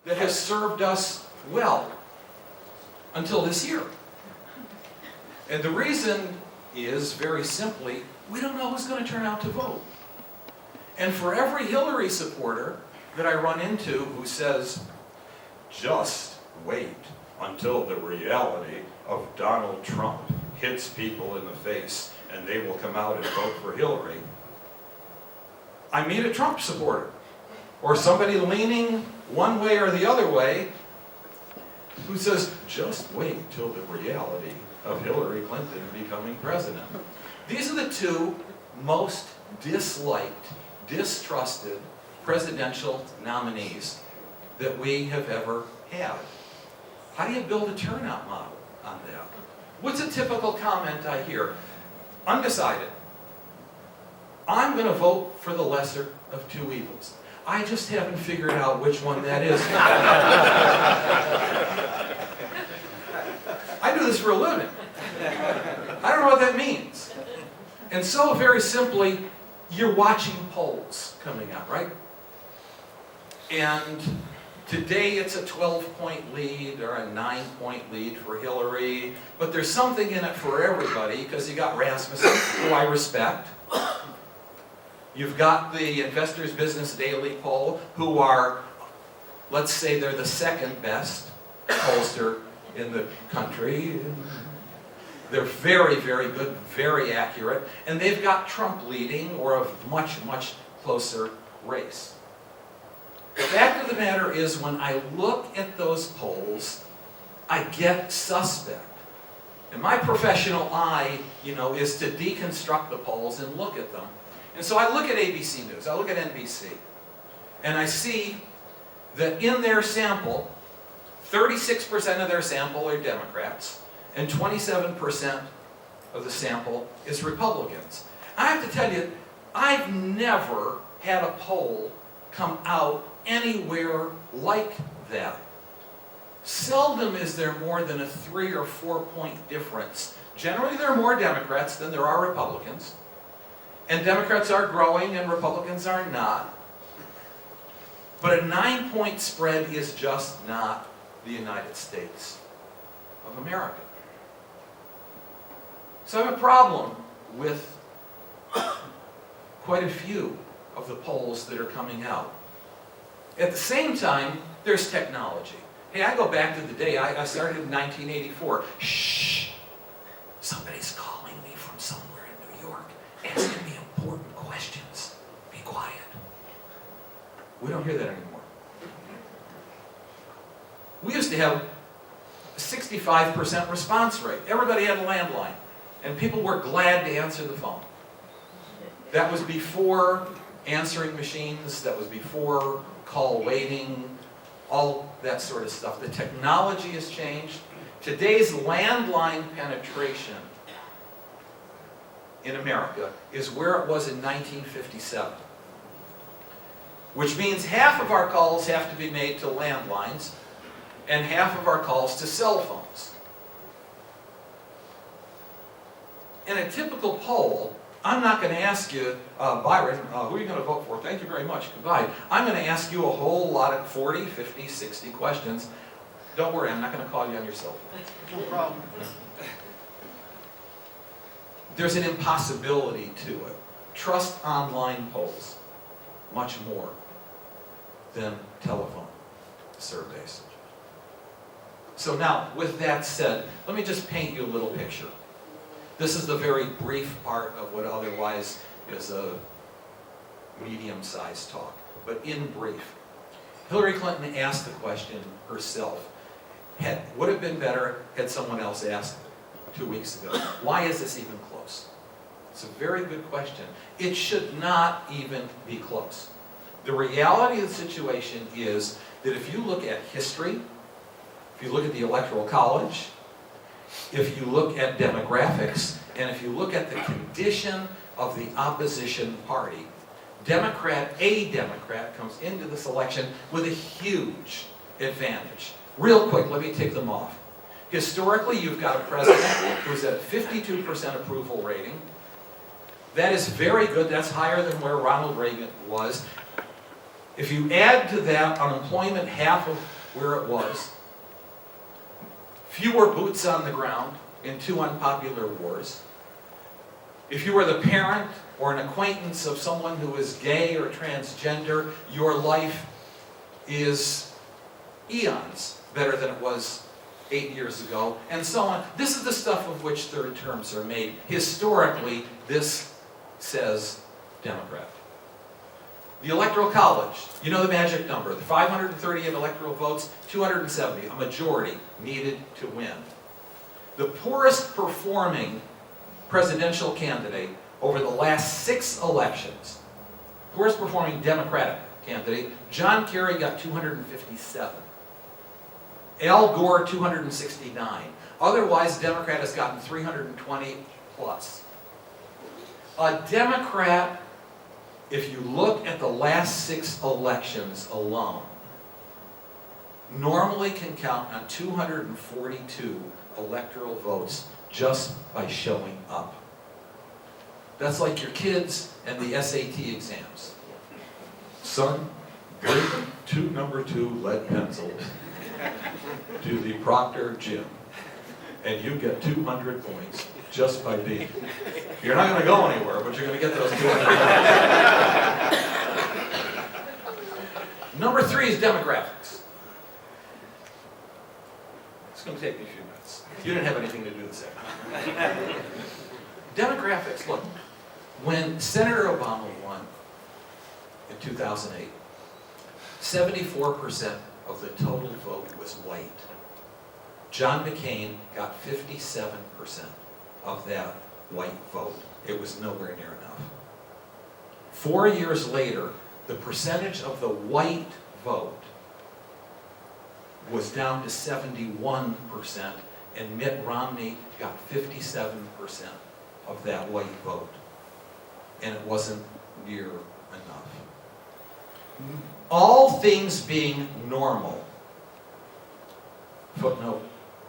that has served us well until this year. And the reason is, very simply, we don't know who's going to turn out to vote. And for every Hillary supporter that I run into who says, just wait until the reality of Donald Trump hits people in the face and they will come out and vote for Hillary, I meet a Trump supporter or somebody leaning one way or the other way who says, just wait till the reality of Hillary Clinton becoming president. These are the two most disliked, distrusted presidential nominees that we have ever had. How do you build a turnout model on that? What's a typical comment I hear? Undecided. I'm going to vote for the lesser of two evils. I just haven't figured out which one that is. I do this for a living. I don't know what that means. And so, very simply, you're watching polls coming out, right? And today it's a 12-point lead or a 9-point lead for Hillary, but there's something in it for everybody, because you got Rasmussen, who I respect. You've got the Investors Business Daily poll, who are, let's say they're the second best pollster in the country. They're very, very good, very accurate, and they've got Trump leading, or a much, much closer race. The fact of the matter is, when I look at those polls, I get suspect. And my professional eye, is to deconstruct the polls and look at them. And so I look at ABC News, I look at NBC, and I see that in their sample, 36% of their sample are Democrats, and 27% of the sample is Republicans. I have to tell you, I've never had a poll come out anywhere like that. Seldom is there more than a 3 or 4 point difference. Generally, there are more Democrats than there are Republicans. And Democrats are growing and Republicans are not. But a 9-point spread is just not the United States of America. So I have a problem with quite a few of the polls that are coming out. At the same time, there's technology. Hey, I go back to the day I started in 1984. Shh! Somebody's calling me from somewhere in New York, asking me important questions. Be quiet. We don't hear that anymore. We used to have a 65% response rate. Everybody had a landline, and people were glad to answer the phone. That was before answering machines, that was before call waiting, all that sort of stuff. The technology has changed. Today's landline penetration in America is where it was in 1957. Which means half of our calls have to be made to landlines and half of our calls to cell phones. In a typical poll, I'm not going to ask you, Byron, who are you going to vote for? Thank you very much, goodbye. I'm going to ask you a whole lot of 40, 50, 60 questions. Don't worry, I'm not going to call you on your cell phone. No problem. There's an impossibility to it. Trust online polls much more than telephone surveys. So now, with that said, let me just paint you a little picture. This is the very brief part of what otherwise is a medium-sized talk. But in brief, Hillary Clinton asked the question herself. Would it have been better had someone else asked it 2 weeks ago? Why is this even close? It's a very good question. It should not even be close. The reality of the situation is that if you look at history, if you look at the Electoral College, if you look at demographics, and if you look at the condition of the opposition party, a Democrat comes into this election with a huge advantage. Real quick, let me take them off. Historically, you've got a president who's at a 52% approval rating. That is very good. That's higher than where Ronald Reagan was. If you add to that unemployment half of where it was, fewer boots on the ground in 2 unpopular wars, if you are the parent or an acquaintance of someone who is gay or transgender, your life is eons better than it was 8 years ago, and so on. This is the stuff of which third terms are made. Historically, this says Democrat. The Electoral College, you know the magic number, the 538 electoral votes, 270, a majority needed to win. The poorest performing presidential candidate over the last 6 elections, poorest performing Democratic candidate, John Kerry got 257. Al Gore, 269. Otherwise, Democrat has gotten 320 plus. A Democrat, if you look at the last 6 elections alone, normally can count on 242 electoral votes just by showing up. That's like your kids and the SAT exams. Son, bring 2 number 2 lead pencils to the proctor Jim, and you get 200 points just by being. You're not going to go anywhere, but you're going to get those 200 points. Number 3 is demographics. It's going to take me a few minutes. You didn't have anything to do this afternoon. Demographics, look, when Senator Obama won in 2008, 74% of the total vote was white. John McCain got 57% of that white vote. It was nowhere near enough. 4 years later, the percentage of the white vote was down to 71%, and Mitt Romney got 57% of that white vote. And it wasn't near enough. All things being normal, footnote,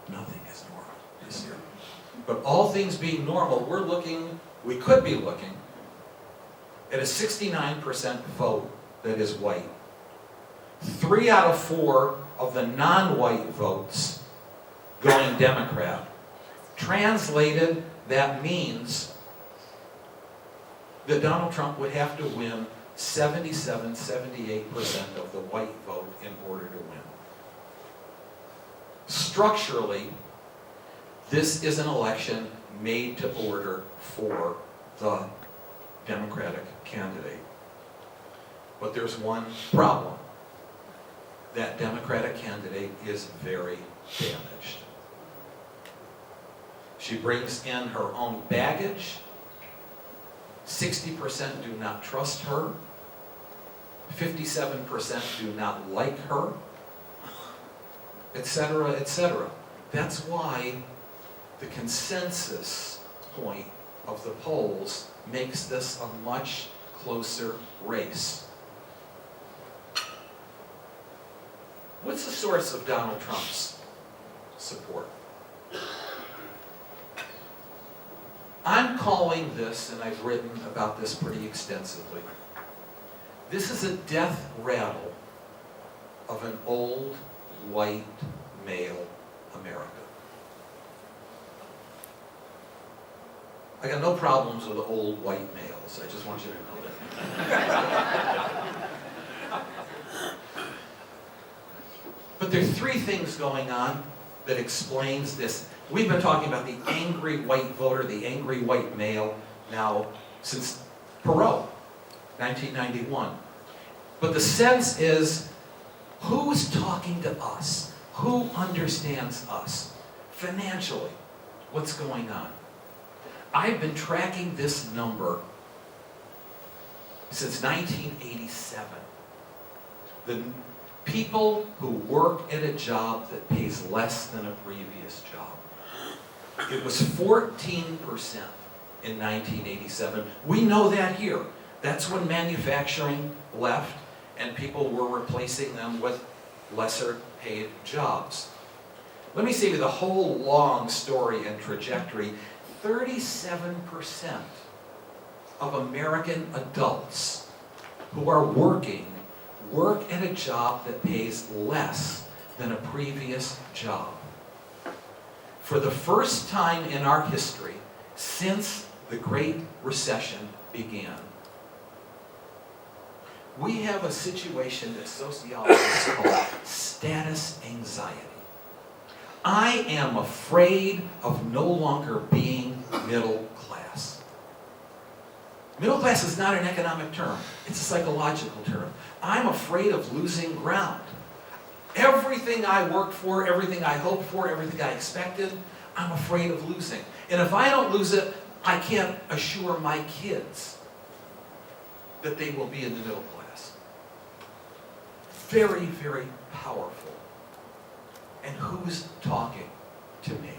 nothing is normal this year. But all things being normal, we could be looking at a 69% vote that is white. 3 out of 4 of the non-white votes going Democrat. Translated, that means that Donald Trump would have to win 77, 78% of the white vote in order to win. Structurally, this is an election made to order for the Democratic candidate. But there's one problem. That Democratic candidate is very damaged. She brings in her own baggage. 60% do not trust her. 57% do not like her, etc., etc. That's why the consensus point of the polls makes this a much closer race. What's the source of Donald Trump's support? I'm calling this, and I've written about this pretty extensively, this is a death rattle of an old, white, male America. I got no problems with the old, white males. I just want you to know that. But there are 3 things going on that explains this. We've been talking about the angry white voter, the angry white male, now since Perot, 1991. But the sense is, who's talking to us? Who understands us? Financially, what's going on? I've been tracking this number since 1987. The people who work at a job that pays less than a previous job. It was 14% in 1987. We know that here. That's when manufacturing left and people were replacing them with lesser paid jobs. Let me say to the whole long story and trajectory, 37% of American adults who are working work at a job that pays less than a previous job. For the first time in our history, since the Great Recession began, we have a situation that sociologists call status anxiety. I am afraid of no longer being middle class. Middle class is not an economic term, it's a psychological term. I'm afraid of losing ground. Everything I worked for, everything I hoped for, everything I expected, I'm afraid of losing. And if I don't lose it, I can't assure my kids that they will be in the middle class. Very, very powerful. And who's talking to me?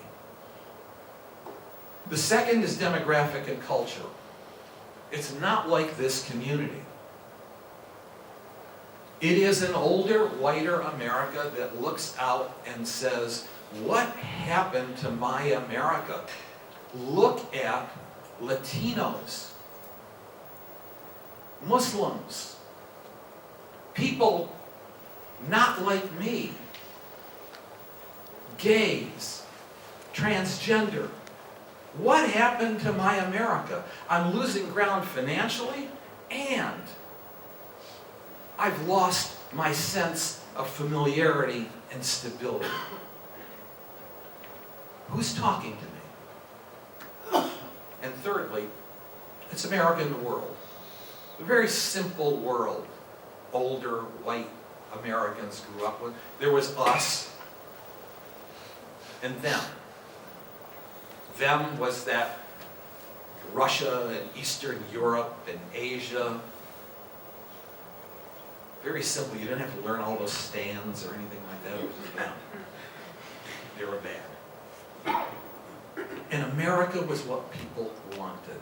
The second is demographic and culture. It's not like this community. It is an older, whiter America that looks out and says, what happened to my America? Look at Latinos, Muslims, people not like me, gays, transgender. What happened to my America? I'm losing ground financially, and I've lost my sense of familiarity and stability. Who's talking to me? And thirdly, it's America in the world. A very simple world older white Americans grew up with. There was us and them. Them was that Russia and Eastern Europe and Asia. Very simple. You didn't have to learn all those stands or anything like that. It was just them. They were bad. And America was what people wanted.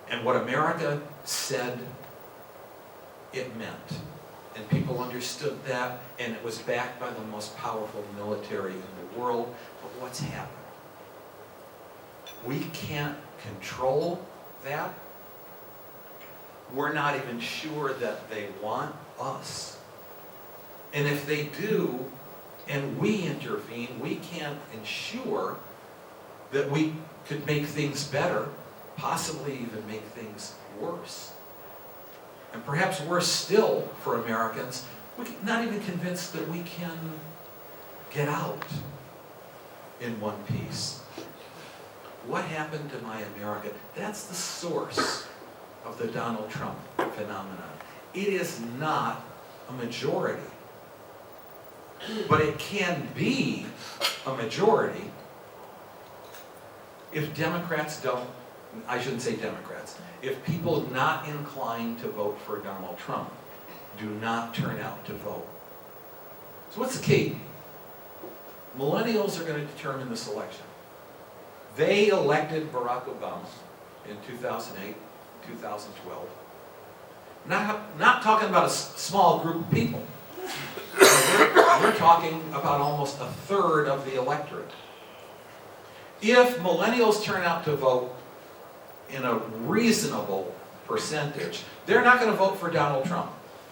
And what America said, it meant. And people understood that, and it was backed by the most powerful military in the world. But what's happened? We can't control that. We're not even sure that they want us. And if they do, and we intervene, we can't ensure that we could make things better, possibly even make things worse. And perhaps worse still for Americans, we're not even convinced that we can get out in one piece. What happened to my America? That's the source of the Donald Trump phenomenon. It is not a majority. But it can be a majority if Democrats don't, I shouldn't say Democrats, if people not inclined to vote for Donald Trump do not turn out to vote. So what's the key? Millennials are going to determine this election. They elected Barack Obama in 2008, 2012. Not talking about a small group of people. We're talking about almost a third of the electorate. If millennials turn out to vote in a reasonable percentage, they're not going to vote for Donald Trump.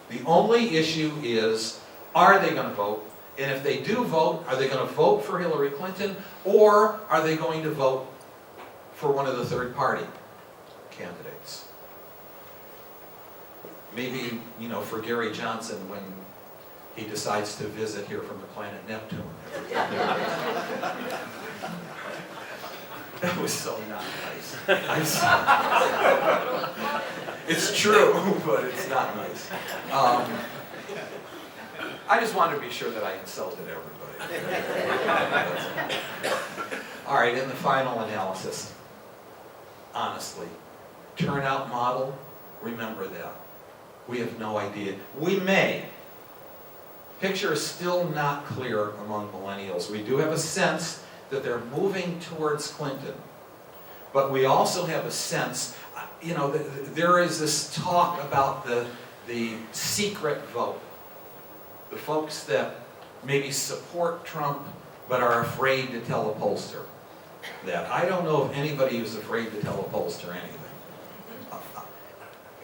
The only issue is, are they going to vote? And if they do vote, are they going to vote for Hillary Clinton, or are they going to vote for one of the third party candidates? Maybe, for Gary Johnson when he decides to visit here from the planet Neptune. That was so not nice. It's true, but it's not nice. I just wanted to be sure that I insulted everybody. All right, in the final analysis, honestly, turnout model, remember that. We have no idea. We may. Picture is still not clear among millennials. We do have a sense that they're moving towards Clinton. But we also have a sense, there is this talk about the secret vote. The folks that maybe support Trump but are afraid to tell a pollster that. I don't know of anybody who's afraid to tell a pollster anything.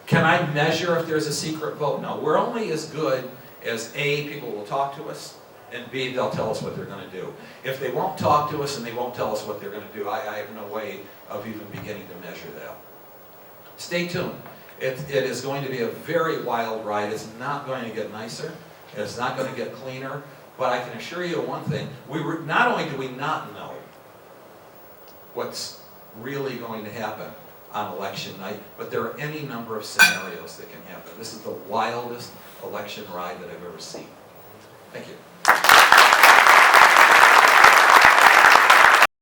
Can I measure if there's a secret vote? No, we're only as good as A, people will talk to us, and B, they'll tell us what they're going to do. If they won't talk to us and they won't tell us what they're going to do, I have no way of even beginning to measure that. Stay tuned. It is going to be a very wild ride. It's not going to get nicer. It's not going to get cleaner. But I can assure you one thing. Not only do we not know what's really going to happen on election night, but there are any number of scenarios that can happen. This is the wildest election ride that I've ever seen. Thank you.